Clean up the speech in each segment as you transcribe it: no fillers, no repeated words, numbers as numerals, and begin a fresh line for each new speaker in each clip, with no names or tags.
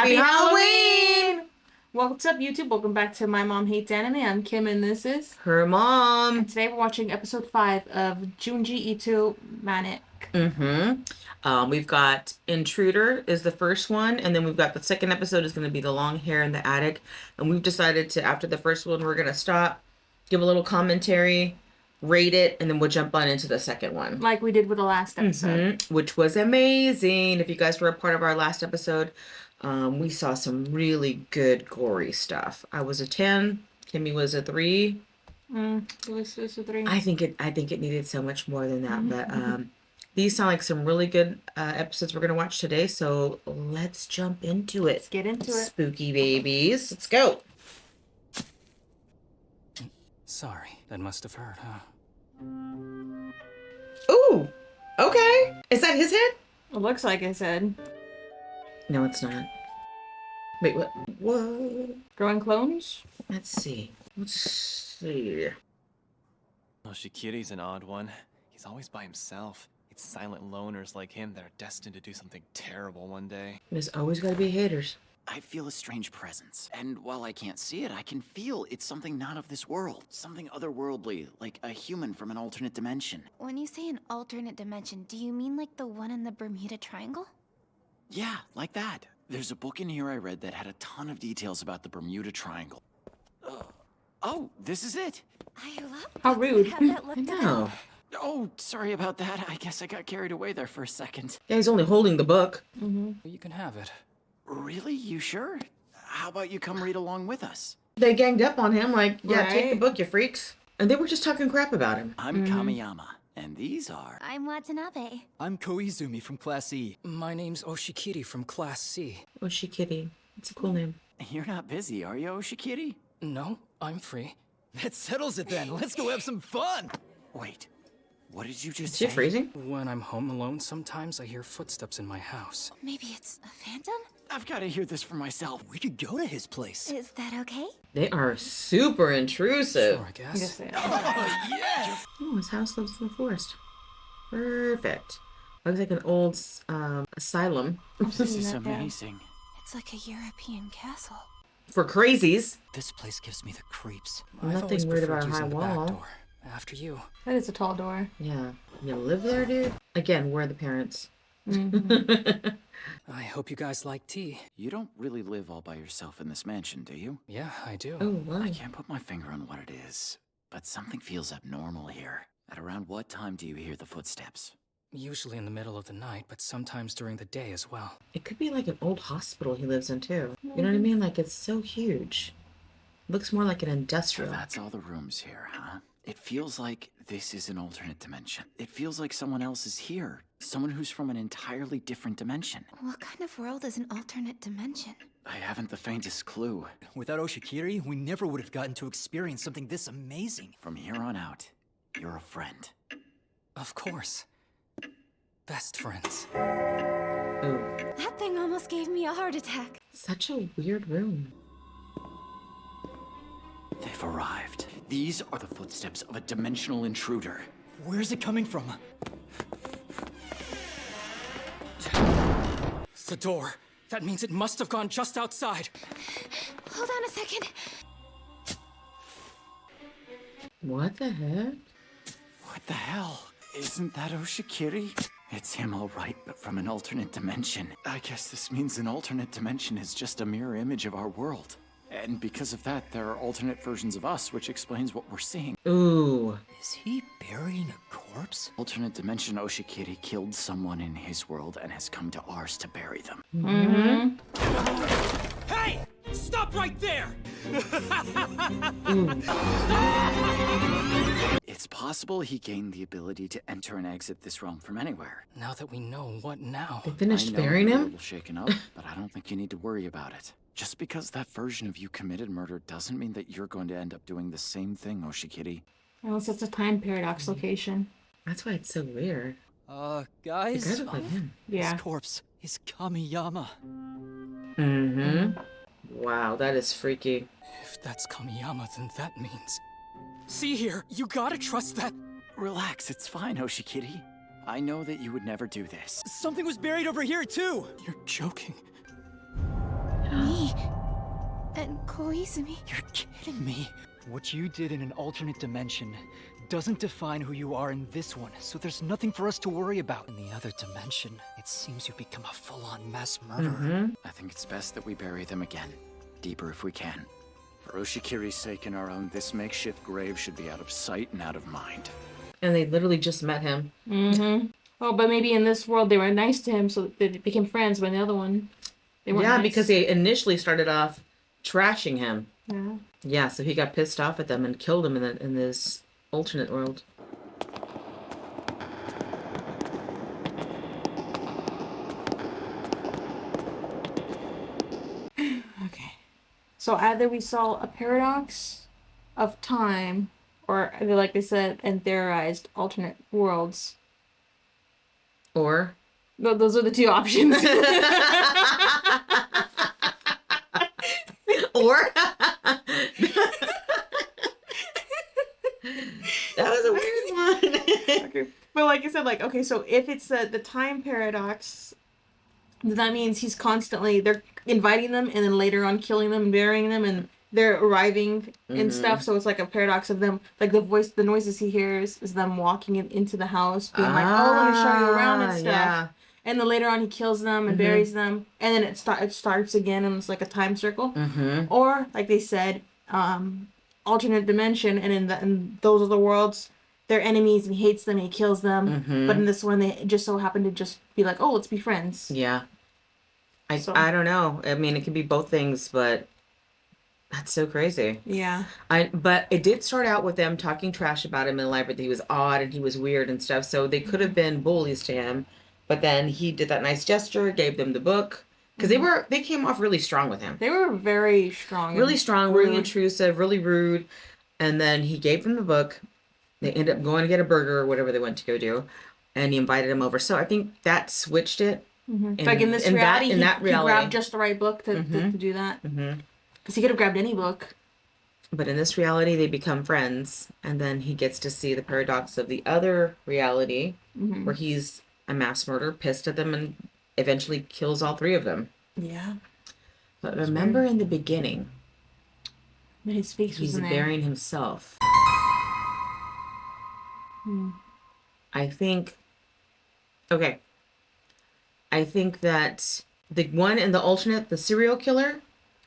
Happy Halloween! What's up, YouTube? Welcome back to My Mom Hates Anime. I'm Kim, and this is
her mom.
And today we're watching episode 5 of Junji Ito Maniac.
We've got Intruder is the first one, and then we've got the second episode is going to be The Long Hair in the Attic. And we've decided to, after the first one, we're going to stop, give a little commentary, rate it, and then we'll jump on into the second one.
Like we did with the last episode.
Which was amazing. If you guys were a part of our last episode, we saw some really good gory stuff. I was a 10. Kimmy was a 3.
It was a 3.
I think it needed so much more than that. But these sound like some really good episodes we're going to watch today. So let's jump into it.
Let's get into it.
Spooky babies. Let's go.
Sorry, that must have hurt, huh?
Ooh, okay. Is that his head?
It looks like I said.
No, it's not. Wait, what? Whoa.
Growing clones?
Let's see.
Oshikiri's an odd one. He's always by himself. It's silent loners like him that are destined to do something terrible one day.
There's always got to be haters.
I feel a strange presence, and while I can't see it, I can feel it's something not of this world. Something otherworldly, like a human from an alternate dimension.
When you say an alternate dimension, do you mean like the one in the Bermuda Triangle?
Yeah, like that. There's a book in here I read that had a ton of details about the Bermuda Triangle. Oh, this is it.
I love
How
books
rude.
that have that looked at
No.
Oh, sorry about that. I guess I got carried away there for a second.
Yeah, he's only holding the book.
You can have it.
Really? You sure? How about you come read along with us?
They ganged up on him like, yeah, take the
Right.
book, you freaks. And they were just talking crap about him.
I'm Kamiyama, and these are...
I'm Watanabe.
I'm Koizumi from Class E.
My name's Oshikiri from Class C.
Oshikiri. It's a cool name.
You're not busy, are you, Oshikiri?
No, I'm free.
That settles it then. Let's go have some fun.
Wait, what did you just
Is
say?
she freezing?
When I'm home alone, sometimes I hear footsteps in my house.
Maybe it's a phantom?
I've got to hear this for myself.
We could go to his place.
Is that okay?
They are super intrusive.
Sure, I guess.
Yes, they are.
Yes!
Oh, his house lives in the forest. Perfect. Looks like an old asylum
This is
that down.
amazing.
It's like a European castle.
for crazies.
This place gives me the creeps.
I've
Nothing
always
weird
preferred
about a high
using the
wall.
back door. After you.
That is a tall door.
Yeah. You live there, dude? Again, where are the parents?
I hope you guys like tea.
You don't really live all by yourself in this mansion, do you?
Yeah, I do.
Oh, wow.
I can't put my finger on what it is, but something feels abnormal here. At around what time do you hear the footsteps?
Usually in the middle of the night, but sometimes during the day as well.
It could be like an old hospital he lives in, too. You know what I mean? Like, it's so huge. Looks more like an
So
industrial.
that's all the rooms here, huh? It feels like this is an alternate dimension. It feels like someone else is here. Someone who's from an entirely different dimension.
What kind of world is an alternate dimension?
I haven't the faintest clue.
Without Oshikiri, we never would have gotten to experience something this amazing.
From here on out, you're a friend.
Of course. Best friends.
Ooh.
That thing almost gave me a heart attack.
Such a weird room.
They've arrived. These are the footsteps of a dimensional intruder.
Where's it coming from?
The door. That means it must have gone just outside.
Hold on a second.
What the heck?
What the hell? Isn't that Oshikiri? It's him all right, but from an alternate dimension. I guess this means an alternate dimension is just a mirror image of our world. And because of that, there are alternate versions of us, which explains what we're seeing.
Ooh.
Is he burying a corpse?
Alternate dimension Oshikiri killed someone in his world and has come to ours to bury them.
Hey! Stop right there!
It's possible he gained the ability to enter and exit this realm from anywhere.
Now that we know, what now?
They finished
I know
burying
you're a
him?
little shaken up, but I don't think you need to worry about it. Just because that version of you committed murder doesn't mean that you're going to end up doing the same thing, Oshikiri.
Unless it's a time paradox location.
That's why it's so weird. The
Guys?
guys look like him.
Yeah.
This corpse is Kamiyama.
Wow, that is freaky.
If that's Kamiyama, then that means... See here, you gotta trust that...
Relax, it's fine, Oshikiri. I know that you would never do this.
Something was buried over here, too!
You're joking.
And Koizumi.
You're kidding me.
What you did in an alternate dimension doesn't define who you are in this one, so there's nothing for us to worry about. In the other dimension, it seems you've become a full-on mass murderer.
I think it's best that we bury them again. Deeper if we can. For Oshikiri's sake and our own, this makeshift grave should be out of sight and out of mind.
And they literally just met him.
Mm-hmm. Oh, but maybe in this world they were nice to him, so they became friends. But in the other one, they weren't.
Yeah,
nice.
because they initially started off trashing him.
Yeah.
Yeah, so he got pissed off at them and killed him in this alternate world.
Okay. So either we saw a paradox of time, or like they said and theorized alternate worlds.
Or
No, those are the two options.
or that was a weird one.
Okay. But like I said, like, okay, so if it's the time paradox, then that means he's constantly, they're inviting them and then later on killing them and burying them and they're arriving and stuff. So it's like a paradox of them, like the noises he hears is them walking into the house being like, oh, let me show you around and stuff.
Yeah.
And then later on he kills them and buries them and then it starts again and it's like a time circle. Or like they said, alternate dimension, and in those are the worlds, they're enemies and he hates them and he kills them. But in this one they just so happen to just be like, oh, let's be friends.
Yeah. I don't know. I mean, it could be both things, but that's so crazy.
Yeah.
But it did start out with them talking trash about him in the library, that he was odd and he was weird and stuff. So they could have been bullies to him, but then he did that nice gesture, gave them the book, because they came off really strong with him.
They were very strong.
Really strong, really intrusive, really rude. And then he gave them the book. They ended up going to get a burger or whatever they went to go do, and he invited him over. So I think that switched it.
Like in this reality, he
reality.
grabbed just the right book to do that. Because he could have grabbed any book.
But in this reality, they become friends, and then he gets to see the paradox of the other reality, where he's a mass murderer, pissed at them, and eventually kills all three of them.
Yeah.
But remember in the beginning,
His face was
he's
in there.
burying himself. I think that the one in the alternate, the serial killer,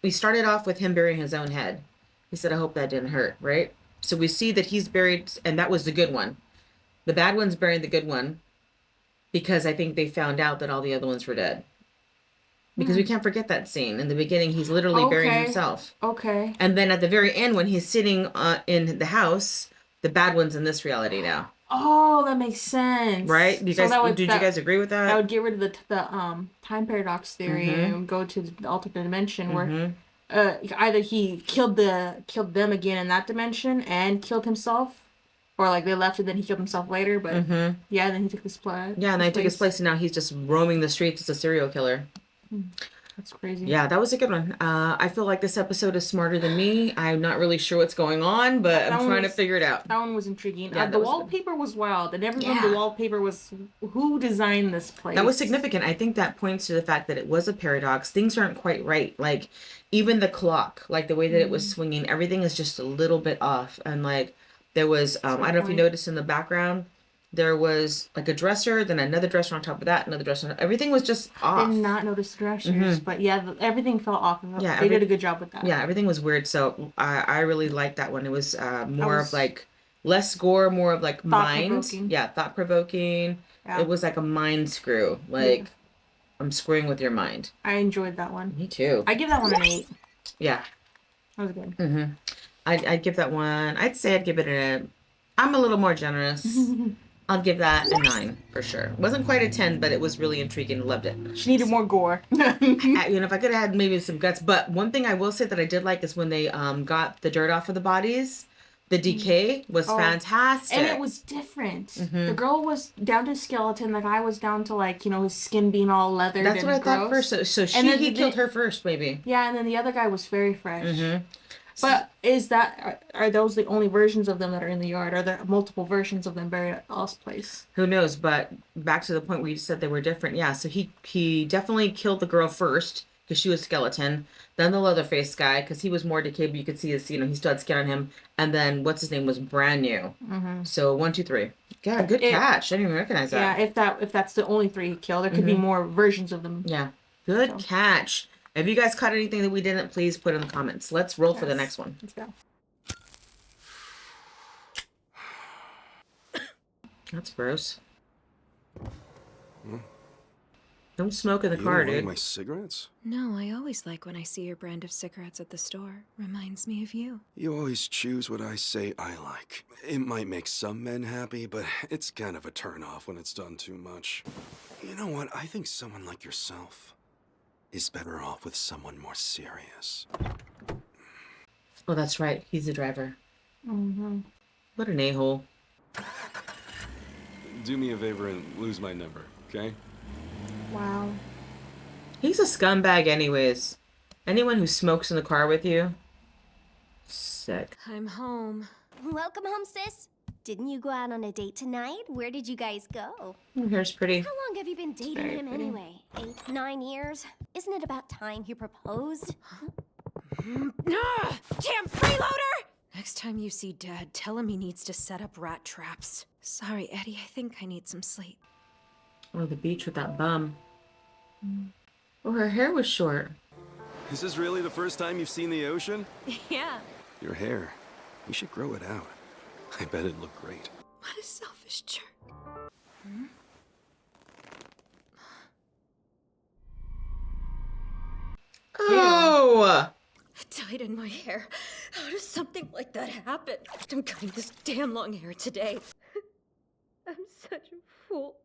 we started off with him burying his own head. He said, I hope that didn't hurt, right? So we see that he's buried, and that was the good one. The bad one's burying the good one because I think they found out that all the other ones were dead. Because we can't forget that scene. In the beginning, he's literally burying himself.
Okay.
And then at the very end, when he's sitting in the house, the bad one's in this reality now.
Oh, that makes sense.
Right? Did you guys agree with that?
I would get rid of the time paradox theory and go to the alternate dimension where either he killed them again in that dimension and killed himself, or like they left and then he killed himself later. But yeah, then he took his place.
Yeah, and then he took his place, and now he's just roaming the streets as a serial killer.
That's crazy.
Yeah, that was a good one. I feel like this episode is smarter than me. I'm not really sure what's going on, but I'm trying to figure it out.
That one was intriguing.
Yeah,
the wallpaper was wild, and everyone, the wallpaper was, who designed this place?
That was significant. I think that points to the fact that it was a paradox. Things aren't quite right. Like, even the clock, like the way that it was swinging, everything is just a little bit off. And like, there was, I don't know if you noticed in the background, there was like a dresser, then another dresser on top of that, another dresser. Everything was just off.
I did not notice the dressers, but yeah, everything fell off.
Yeah,
they did a good job with that.
Yeah, everything was weird. So I really liked that one. It was more of like less gore, more of like mind. Yeah, thought provoking. Yeah. It was like a mind screw. Like I'm screwing with your mind.
I enjoyed that one.
Me too.
I give that one an 8.
Yeah,
that was good.
I'd give that one. I'd say I'd give it I'm a little more generous. I'll give that a 9 for sure. It wasn't quite a 10, but it was really intriguing. Loved it.
She needed more gore.
If I could have had maybe some guts. But one thing I will say that I did like is when they got the dirt off of the bodies. The decay was fantastic.
And it was different. The girl was down to skeleton. The guy was down to like, his skin being all leathered. That's what I thought
first. So he killed her first, maybe.
Yeah, and then the other guy was very fresh. But are those the only versions of them that are in the yard? Are there multiple versions of them buried at All's place?
Who knows? But back to the point where you said they were different. Yeah, so he definitely killed the girl first, because she was skeleton. Then the Leatherface guy, because he was more decayed, but you could see his, he still had skin on him. And then what's his name was brand new.
Mm-hmm.
So 1, 2, 3. Yeah, good catch. I didn't even recognize that.
Yeah, if that's the only 3 he killed, there could be more versions of them.
Yeah, good catch. If you guys caught anything that we didn't, please put in the comments. Let's roll for the next one.
Let's go.
That's gross. Don't smoke in the car, dude.
My cigarettes?
No, I always like when I see your brand of cigarettes at the store. Reminds me of you.
You always choose what I say I like. It might make some men happy, but it's kind of a turn-off when it's done too much. You know what? I think someone like yourself is better off with someone more serious.
Oh, that's right. He's the driver.
Mm-hmm.
What an a-hole.
Do me a favor and lose my number, okay?
Wow.
He's a scumbag anyways. Anyone who smokes in the car with you, sick.
I'm home.
Welcome home, sis. Didn't you go out on a date tonight? Where did you guys go?
Your hair's pretty.
How long have you been dating him anyway? 8, 9 years? Isn't it about time he proposed?
Damn freeloader! Next time you see Dad, tell him he needs to set up rat traps. Sorry, Eddie, I think I need some sleep.
Oh, the beach with that bum. Oh, her hair was short.
Is this really the first time you've seen the ocean?
Yeah.
Your hair. You should grow it out. I bet it'd look great.
What a selfish jerk.
Oh!
Tied in my hair. How does something like that happen? I'm cutting this damn long hair today. I'm such a fool.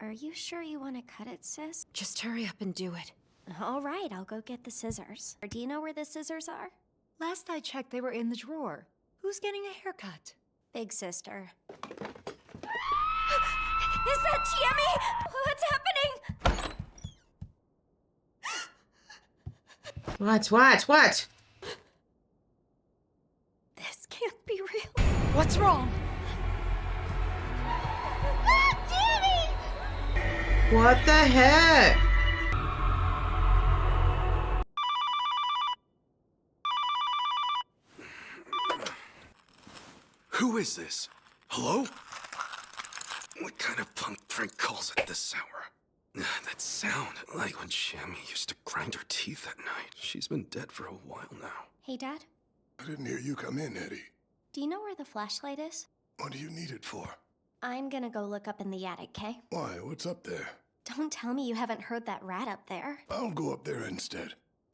Are you sure you want to cut it, sis?
Just hurry up and do it.
All right, I'll go get the scissors. Do you know where the scissors are?
Last I checked, they were in the drawer. Who's getting a haircut?
Big sister. Is that Chiemi? What's happening?
What?
This can't be real.
What's wrong?
What the heck?
Who is this? Hello? What kind of punk prick calls at this hour? That sound, like when Shammy used to grind her teeth at night. She's been dead for a while now.
Hey, Dad.
I didn't hear you come in, Eddie.
Do you know where the flashlight is?
What do you need it for?
I'm gonna go look up in the attic, okay?
Why? What's up there?
Don't tell me you haven't heard that rat up there.
I'll go up there instead.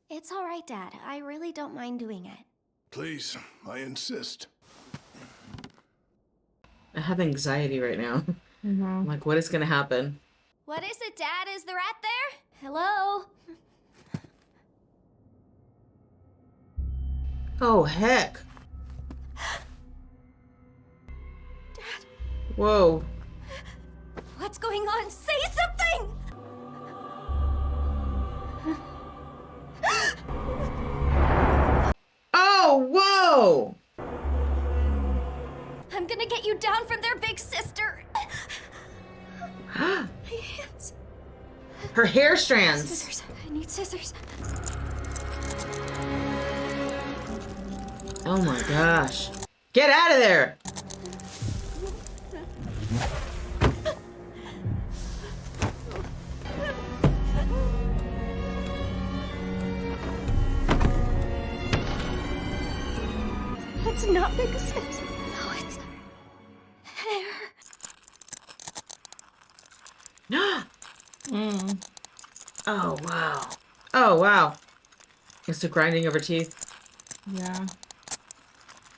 It's all right, Dad. I really don't mind doing it.
Please, I insist.
I have anxiety right now. I'm like, what is gonna happen?
What is it, Dad? Is the rat there? Hello?
Oh, heck.
Dad?
Whoa.
What's going on? Say something!
Oh, whoa!
I'm gonna get you down from there, big sister. My hands.
Her hair strands.
Scissors. I need scissors.
Oh my gosh. Get out of there!
It's not big scissors. No, it's hair.
Oh, wow. Oh, wow. It's the grinding of her teeth.
Yeah.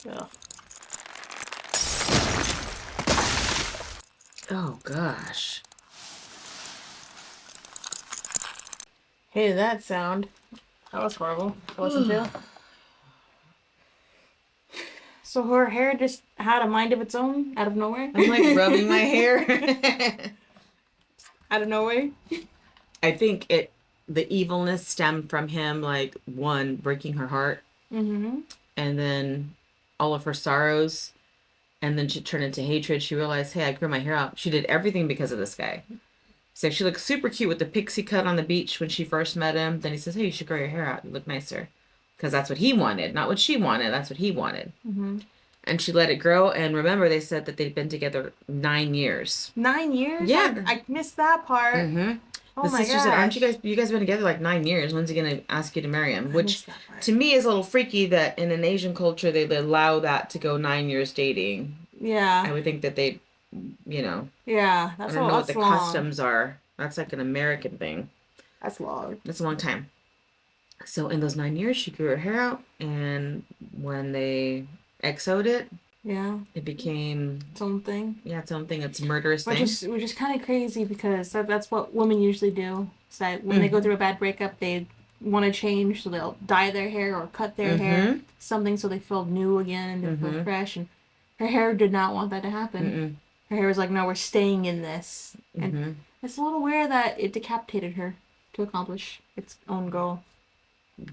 Ugh.
Oh, gosh.
Hey, that sound. That was horrible to listen to. So her hair just had a mind of its own out of nowhere?
I'm like rubbing my hair.
Out of nowhere?
I think the evilness stemmed from him, like, one, breaking her heart.
Mm-hmm.
And then all of her sorrows. And then she turned into hatred. She realized, hey, I grew my hair out. She did everything because of this guy. So she looks super cute with the pixie cut on the beach when she first met him. Then he says, hey, you should grow your hair out. You look nicer. Because that's what he wanted. Not what she wanted. That's what he wanted.
Mm-hmm.
And she let it grow. And remember, they said that they'd been together 9 years.
9 years?
Yeah.
I missed that part.
Mm-hmm.
Oh
the
my
sister
gosh.
said, aren't you guys been together like 9 years? When's he going to ask you to marry him? Which to me is a little freaky that in an Asian culture, they allow that to go 9 years dating.
Yeah.
I would think that they, you know.
Yeah.
I don't know what the customs are. That's like an American thing.
That's long.
That's a long time. So in those 9 years, she grew her hair out. And when they exoed it,
yeah,
it became
its own thing.
Yeah, its own thing. It's a murderous
which
thing.
Which is kind of crazy because that's what women usually do. Is that when they go through a bad breakup, they want to change, so they'll dye their hair or cut their hair, something so they feel new again and they feel fresh. And her hair did not want that to happen. Her hair was like, no, we're staying in this. And it's a little weird that it decapitated her to accomplish its own goal.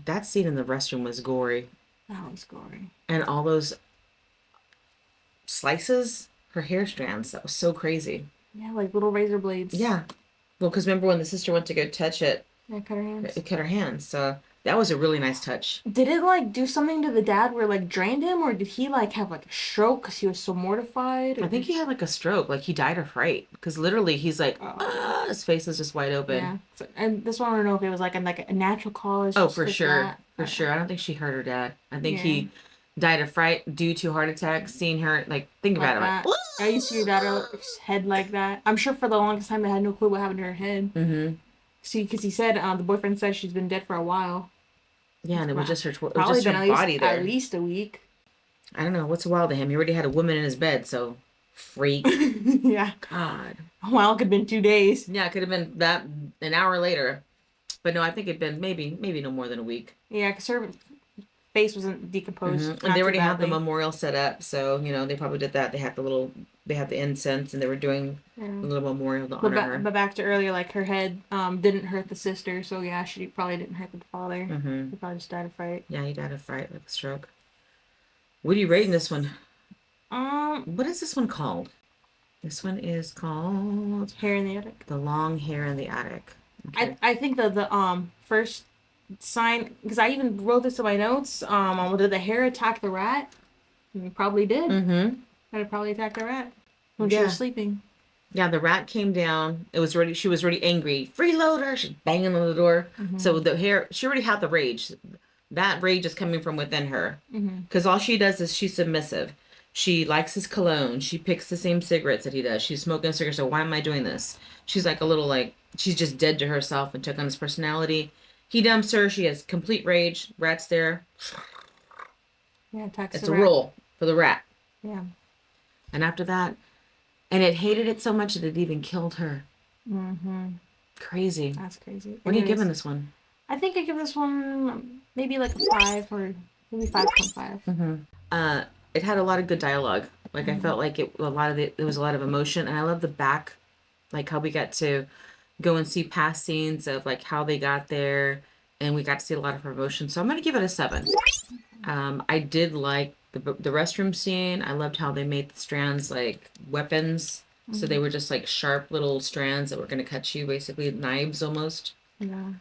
That scene in the restroom was gory.
That was gory.
And all those slices, her hair strands, that was so crazy.
Yeah, like little razor blades.
Yeah. Well, because remember when the sister went to go touch it?
Yeah, cut her hands.
It cut her hands. So that was a really nice touch.
Did it like do something to the dad where like drained him, or did he like have like a stroke because he was so mortified?
I think he had like a stroke, like he died of fright. Because literally he's like, his face is just wide open.
Yeah. So, and this one I don't know if it was like a natural cause.
Oh, for sure. For sure. I don't think she hurt her dad. I think he died of fright due to heart attack. Seeing her, like, think about it. Like,
I used to see your daughter's head like that. I'm sure for the longest time they had no clue what happened to her head.
Mm-hmm.
See, because he said, the boyfriend said she's been dead for a while.
Yeah, and it was just her,
body
there.
At least a week.
I don't know. What's a while to him? He already had a woman in his bed, so freak.
Yeah.
God.
A while could have been 2 days.
Yeah, it could have been that an hour later. But no, I think it'd been maybe no more than a week.
Yeah, because her face wasn't decomposed.
And they already had the memorial set up, so you know they probably did that. They had the incense, and they were doing a little memorial to honor her.
But back to earlier, like her head didn't hurt the sister, so yeah, she probably didn't hurt the father. He probably just died of fright.
Yeah, he died of fright, like a stroke. What are you rating this one? What is this one called? This one is called
Hair in the Attic.
The Long Hair in the Attic. Okay.
I think the first sign, because I even wrote this in my notes. Did the hair attack the rat? It probably did. And it probably attacked the rat when she was sleeping.
Yeah, the rat came down. She was already angry. Freeloader! She's banging on the door. So the hair, she already had the rage. That rage is coming from within her. Because all she does is she's submissive. She likes his cologne. She picks the same cigarettes that he does. She's smoking a cigarette. So why am I doing this? She's like a little like, she's just dead to herself and took on his personality. He dumps her. She has complete rage. Rat's there.
Yeah, attacks
it's
the
a
rat.
roll for the rat.
Yeah.
And after that, and it hated it so much that it even killed her. Crazy.
That's crazy.
What are you giving this one?
I think I give this one maybe like a 5 or maybe 5.5.
It had a lot of good dialogue. Like I felt like there was a lot of emotion, and I love the back, like how we got to go and see past scenes of like how they got there, and we got to see a lot of her emotion. So I'm gonna give it a 7. I did like the restroom scene. I loved how they made the strands like weapons. So they were just like sharp little strands that were gonna cut you, basically knives almost.
Yeah.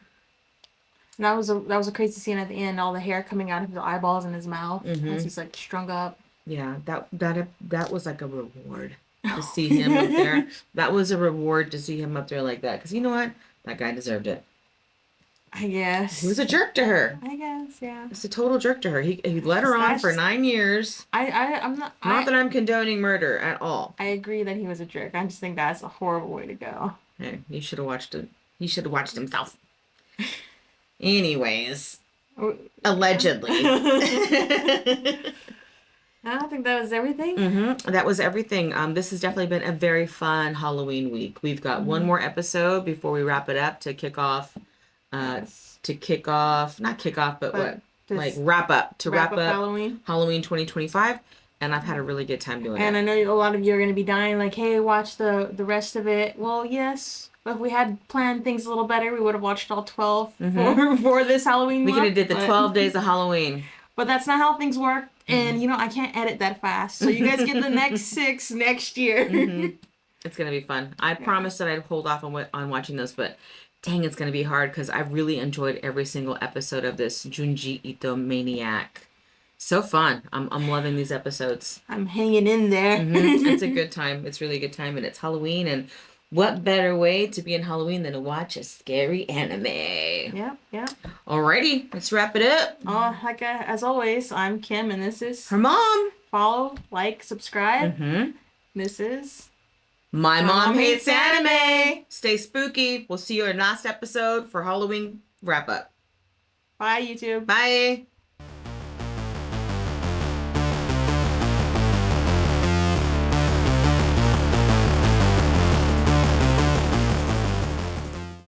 And that was a crazy scene at the end. All the hair coming out of his eyeballs and his mouth as he's like strung up.
Yeah, that was like a reward to see him up there. That was a reward to see him up there like that. Because you know what? That guy deserved it.
I guess.
He was a jerk to her.
I guess, yeah.
It's a total jerk to her. He led her on for 9 years.
I'm not...
Not that I'm condoning murder at all.
I agree that he was a jerk. I just think that's a horrible way to go.
Hey, he should have watched it. He should have watched himself. Anyways. Allegedly.
I don't think that was everything.
That was everything. This has definitely been a very fun Halloween week. We've got one more episode before we wrap it up to kick off. Wrap up Halloween 2025. And I've had a really good time doing it.
And I know a lot of you are going to be dying, like, hey, watch the rest of it. Well, yes. But if we had planned things a little better, we would have watched all 12 for this Halloween
We
month.
could have did the 12 days of Halloween.
But that's not how things work. And, I can't edit that fast. So you guys get the next 6 next year.
It's gonna be fun. I promised that I'd hold off on watching those, but dang, it's gonna be hard because I really enjoyed every single episode of this Junji Ito Maniac. So fun. I'm loving these episodes.
I'm hanging in there.
It's a good time. It's really a good time, and it's Halloween, and what better way to be in Halloween than to watch a scary anime?
Yep.
Alrighty, let's wrap it up.
As always, I'm Kim, and this is
her mom.
Follow, like, subscribe. This is
My Mom Hates Anime. Stay spooky. We'll see you in the last episode for Halloween wrap up.
Bye, YouTube.
Bye.